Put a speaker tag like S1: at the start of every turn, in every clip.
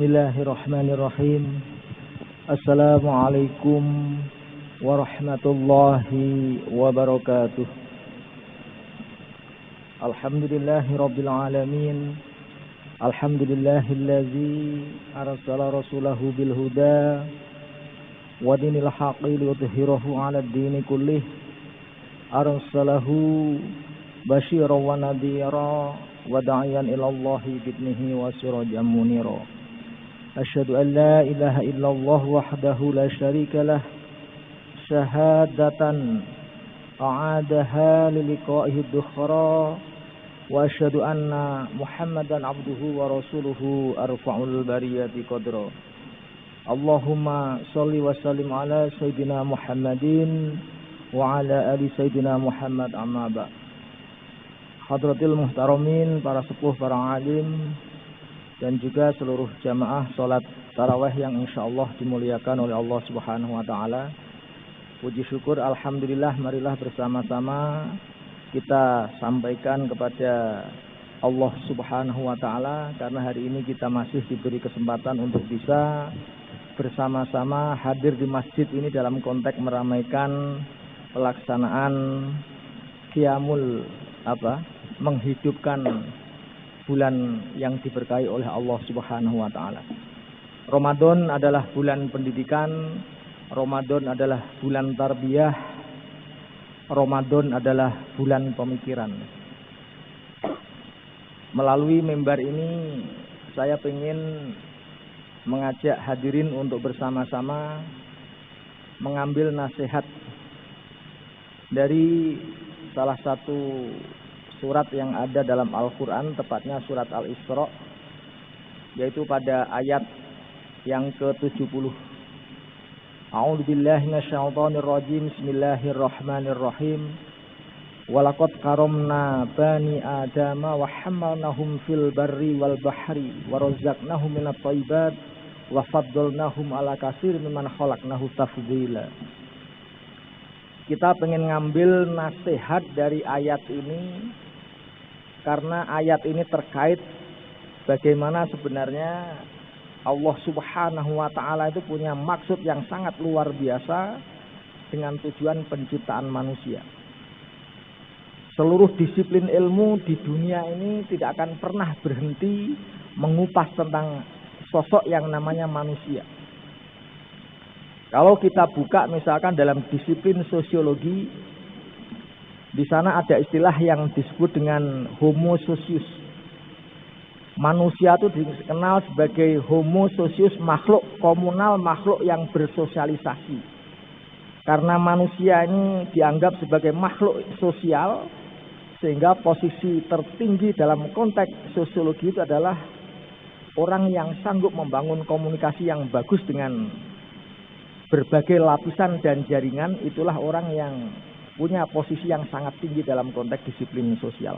S1: Bismillahirrahmanirrahim. Assalamualaikum warahmatullahi wabarakatuh. Alhamdulillahi rabbil alamin. Alhamdulillahillazi arsala rasulahu bil huda wa dinil haqqi liyudhhirahu 'alad dini kullih. Arsalahu basyiran wa nadhira wa da'iyan ilallahi bi'idnihi wa sirajan munira. Asyhadu an la ilaha illallah wahdahu la syarika lah syahadatan a'adaha liliqa'ihi dukhara wa asyhadu anna Muhammadan abduhu wa rasuluhu arfa'ul bariyati qadra. Allahumma shalli wa sallim ala sayyidina Muhammadin wa ala ali sayyidina Muhammad amma ba'd. Hadratil muhtaramin, para sepuh, para alim, dan juga seluruh jamaah sholat tarawih yang insyaallah dimuliakan oleh Allah Subhanahu wa ta'ala. Puji syukur alhamdulillah, marilah bersama-sama kita sampaikan kepada Allah Subhanahu wa ta'ala, karena hari ini kita masih diberi kesempatan untuk bisa bersama-sama hadir di masjid ini dalam konteks meramaikan pelaksanaan qiyamul menghidupkan bulan yang diberkahi oleh Allah Subhanahu wa ta'ala. Ramadan adalah bulan pendidikan, Ramadan adalah bulan tarbiyah, Ramadan adalah bulan pemikiran. Melalui mimbar ini saya ingin mengajak hadirin untuk bersama-sama mengambil nasihat dari salah satu surat yang ada dalam Al-Quran, tepatnya surat Al-Isra, yaitu pada ayat yang ke-70. A'udzubillahi minasyaitonirrajim. Bismillahirrahmanirrahim. Walaqad karamna bani adama wa hamalnahum fil barri wal bahri wa razaqnahum minat thayyibat wa faddalnahum ala katsirin mimman khalaqnahu tafdila. Kita pengen ngambil nasihat dari ayat ini karena ayat ini terkait bagaimana sebenarnya Allah Subhanahu wa ta'ala itu punya maksud yang sangat luar biasa dengan tujuan penciptaan manusia. Seluruh disiplin ilmu di dunia ini tidak akan pernah berhenti mengupas tentang sosok yang namanya manusia. Kalau kita buka misalkan dalam disiplin sosiologi, di sana ada istilah yang disebut dengan homo socius. Manusia itu dikenal sebagai homo socius, makhluk komunal, makhluk yang bersosialisasi. Karena manusia ini dianggap sebagai makhluk sosial, sehingga posisi tertinggi dalam konteks sosiologi itu adalah orang yang sanggup membangun komunikasi yang bagus dengan berbagai lapisan dan jaringan. Itulah orang yang punya posisi yang sangat tinggi dalam konteks disiplin sosial.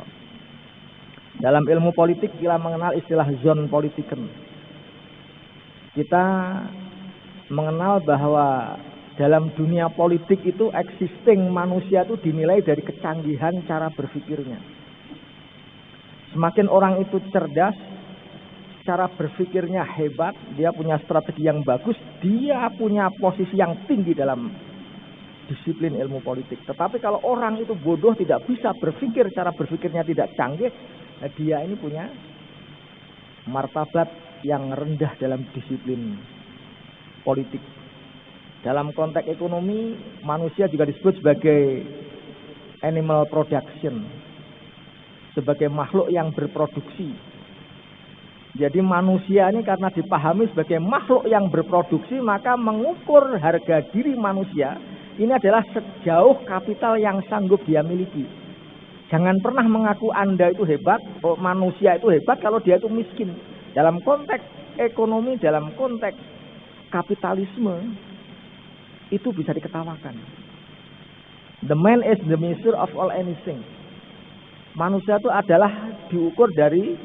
S1: Dalam ilmu politik kita mengenal istilah zone politiken. Kita mengenal bahwa dalam dunia politik itu existing manusia itu dinilai dari kecanggihan cara berpikirnya. Semakin orang itu cerdas, cara berpikirnya hebat, dia punya strategi yang bagus, dia punya posisi yang tinggi dalam disiplin ilmu politik. Tetapi kalau orang itu bodoh, tidak bisa berpikir, cara berpikirnya tidak canggih, dia ini punya martabat yang rendah dalam disiplin politik. Dalam konteks ekonomi, manusia juga disebut sebagai animal production, sebagai makhluk yang berproduksi. Jadi manusia ini karena dipahami sebagai makhluk yang berproduksi, maka mengukur harga diri manusia ini adalah sejauh kapital yang sanggup dia miliki. Jangan pernah mengaku Anda itu hebat, manusia itu hebat kalau dia itu miskin. Dalam konteks ekonomi, dalam konteks kapitalisme, itu bisa diketawakan. The man is the measure of all anything. Manusia itu adalah diukur dari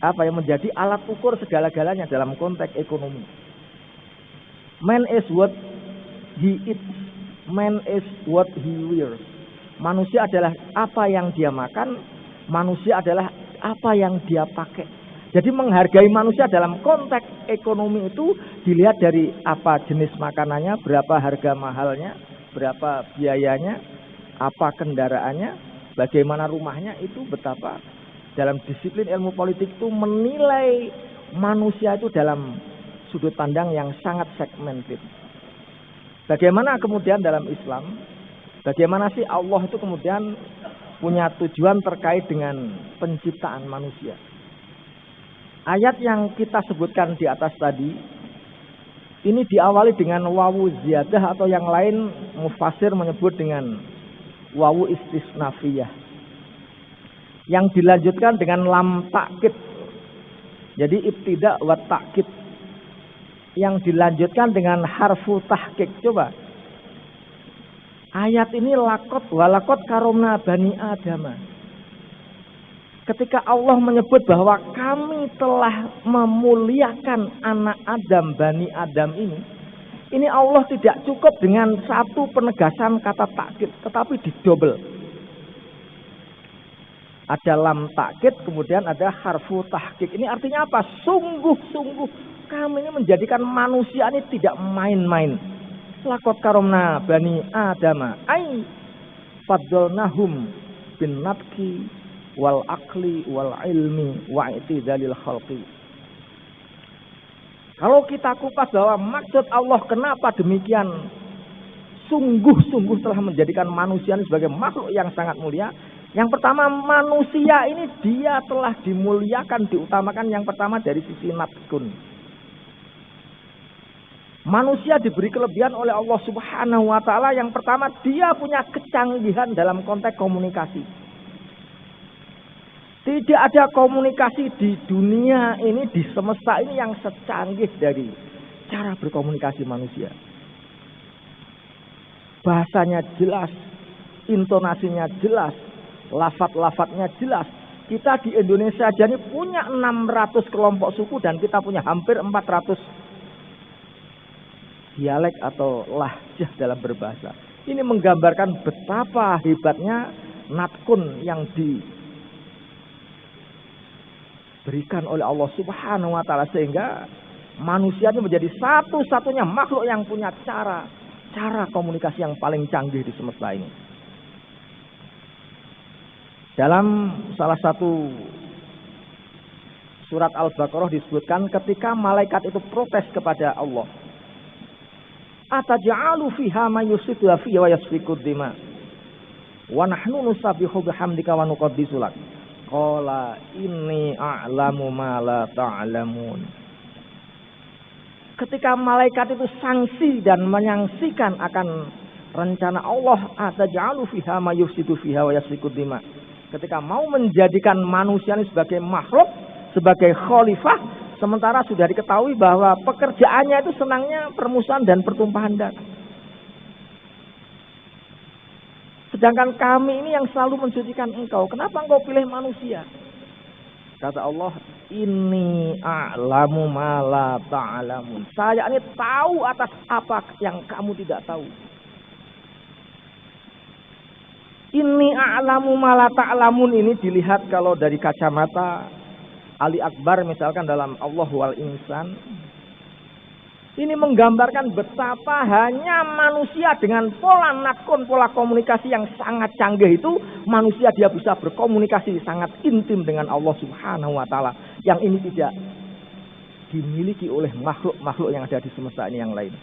S1: yang menjadi alat ukur segala-galanya dalam konteks ekonomi. Man is what he eats, man is what he wears. Manusia adalah apa yang dia makan, manusia adalah apa yang dia pakai. Jadi menghargai manusia dalam konteks ekonomi itu dilihat dari apa jenis makanannya, berapa harga mahalnya, berapa biayanya, apa kendaraannya, bagaimana rumahnya, itu betapa dalam disiplin ilmu politik itu menilai manusia itu dalam sudut pandang yang sangat segmented. Bagaimana kemudian dalam Islam, bagaimana sih Allah itu kemudian punya tujuan terkait dengan penciptaan manusia. Ayat yang kita sebutkan di atas tadi ini diawali dengan wawu ziyadah atau yang lain mufasir menyebut dengan wawu istisnafiyah, yang dilanjutkan dengan lam takkid. Jadi ibtida wa takkid yang dilanjutkan dengan harfu tahqiq. Coba ayat ini lakot walakot karomna bani adama. Ketika Allah menyebut bahwa kami telah memuliakan anak Adam, Bani Adam ini Allah tidak cukup dengan satu penegasan kata takkid, tetapi didobel. Ada lam takkid, kemudian ada harfu tahqiq. Ini artinya apa? Sungguh-sungguh kami ini menjadikan manusia ini tidak main-main. Lakot karomna Bani Adama, ay faddalnahum bin natki wal akli wal ilmi wa i'tidalil khalqi. Kalau kita kupas bahwa maksud Allah kenapa demikian sungguh-sungguh telah menjadikan manusia ini sebagai makhluk yang sangat mulia. Yang pertama, manusia ini dia telah dimuliakan, diutamakan yang pertama dari sisi natkun. Manusia diberi kelebihan oleh Allah Subhanahu wa taala. Yang pertama, dia punya kecanggihan dalam konteks komunikasi. Tidak ada komunikasi di dunia ini, di semesta ini yang secanggih dari cara berkomunikasi manusia. Bahasanya jelas, intonasinya jelas, lafaz-lafaznya jelas. Kita di Indonesia aja ini punya 600 kelompok suku dan kita punya hampir 400 dialek atau lahjah dalam berbahasa. Ini menggambarkan betapa hebatnya natkun yang diberikan oleh Allah Subhanahu wa taala, sehingga manusia ini menjadi satu-satunya makhluk yang punya cara komunikasi yang paling canggih di semesta ini. Dalam salah satu surat Al-Baqarah disebutkan ketika malaikat itu protes kepada Allah, ataj'alu fiha may yufsidu fiha wa yasfiku dima wa nahnu nusabbihu bihamdika wa nuqaddisu lak. Qala inni a'lamu ma la ta'lamun. Ketika malaikat itu sanksi dan menyaksikan akan rencana Allah, ataj'alu fiha may yufsidu fiha wa yasfiku dima. Ketika mau menjadikan manusia ini sebagai makhluk, sebagai khalifah, sementara sudah diketahui bahwa pekerjaannya itu senangnya permusuhan dan pertumpahan darah. Sedangkan kami ini yang selalu mensucikan engkau, kenapa engkau pilih manusia? Kata Allah, inni a'lamu ma la ta'lamun. Saya ini tahu atas apa yang kamu tidak tahu. Inni a'lamu ma la ta'lamun ini dilihat kalau dari kacamata Ali Akbar misalkan dalam Allah wal Insan. Ini menggambarkan betapa hanya manusia dengan pola natkun, pola komunikasi yang sangat canggih itu, manusia dia bisa berkomunikasi sangat intim dengan Allah Subhanahu wa taala. Yang ini tidak dimiliki oleh makhluk-makhluk yang ada di semesta ini yang lain.